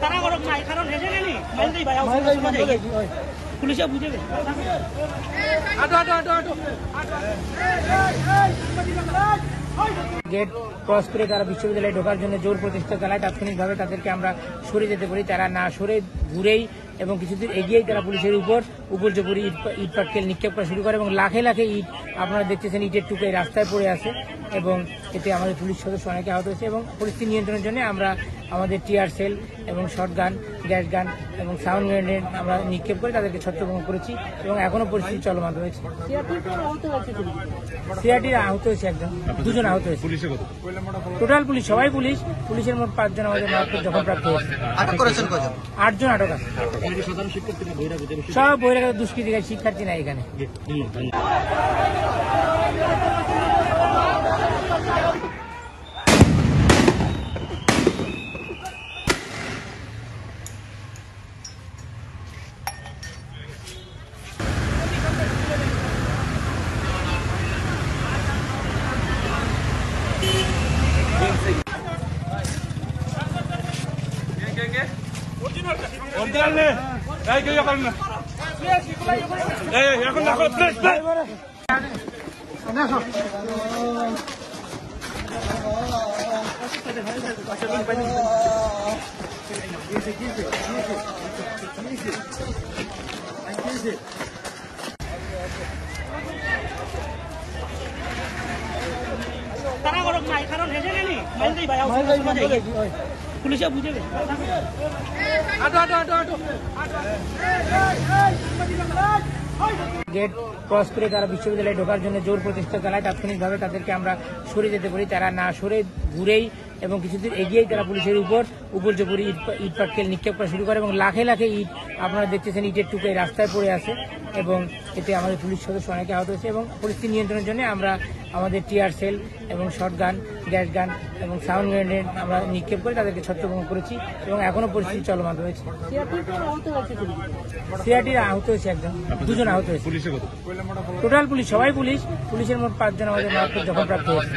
তারা করক নাই কারণ হেজে নেনি মাইল দেই ভাই পুলিশে বুঝে গে গেট ক্রস করে তারা বিশ্ববিদ্যালয়ে ঢোকার জন্য জোর প্রচেষ্টা চালায়। তাৎক্ষণিকভাবে তাদেরকে আমরা সরে যেতে পারি, তারা না সরে ঘুরেই এবং কিছুদিন এগিয়েই তারা পুলিশের উপর জবরি ইট পাটকেল নিক্ষেপ করা শুরু করে এবং লাখে লাখে ইট আপনারা দেখতেছেন ইটের টুকরো রাস্তায় পড়ে আছে এবং এতে আমাদের পুলিশ সদস্য অনেকে আহত হয়েছে এবং পরিস্থিতি নিয়ন্ত্রণের জন্য আমরা আমাদের টিয়ার সেল এবং শটগান, গ্যাস গান এবং সাউন্ড গ্রেনেড আমরা নিক্ষেপ করে তাদেরকে ছত্রভঙ্গ করেছি এবং এখনো পরিস্থিতি চলমান রয়েছে। সিআরটির আহত হয়েছে একজন, দুজন আহত হয়েছে। টোটাল পুলিশ, সবাই পুলিশের মোট 5 জন আমাদের মারাত্মক জখমপ্রাপ্ত হয়েছে। 8 জন আটক আছে। সব বহিরাগত দুষ্কৃতিকারী, শিক্ষার্থী নাই এখানে। তারা করক নাই কারণ হেজে নেনি মাইল দেই ভাই পুলিশে বুঝে গে গেট ক্রস করে তারা বিশ্ববিদ্যালয়ে ঢোকার জন্য জোর প্রচেষ্টা চালায়। তাৎক্ষণিকভাবে তাদেরকে আমরা সরে যেতে পারি, তারা না সরে ঘুরেই এবং কিছুদিন এগিয়েই তারা পুলিশের উপর জবরি ইট পাটকেল নিক্ষেপ করা শুরু করে এবং লাখে লাখে ইট আপনারা দেখতেছেন ইটের টুকরো রাস্তায় পড়ে আছে এবং এতে আমাদের পুলিশ সদস্য অনেকে আহত হয়েছে এবং পরিস্থিতি নিয়ন্ত্রণের জন্য আমরা আমাদের টিয়ার সেল এবং শটগান, গ্যাস গান এবং সাউন্ড গ্রেনেড আমরা নিক্ষেপ করে তাদেরকে ছত্রভঙ্গ করেছি এবং এখনো পরিস্থিতি চলমান রয়েছে। সিআরটির আহত হয়েছে একজন, দুজন আহত হয়েছে। টোটাল পুলিশ, সবাই পুলিশের মোট 5 জন আমাদের মারাত্মক জখমপ্রাপ্ত হয়েছে।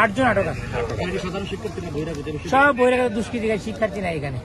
8 জন আটক আছে। সব বহিরাগত দুষ্কৃতিকারী, শিক্ষার্থী নাই এখানে।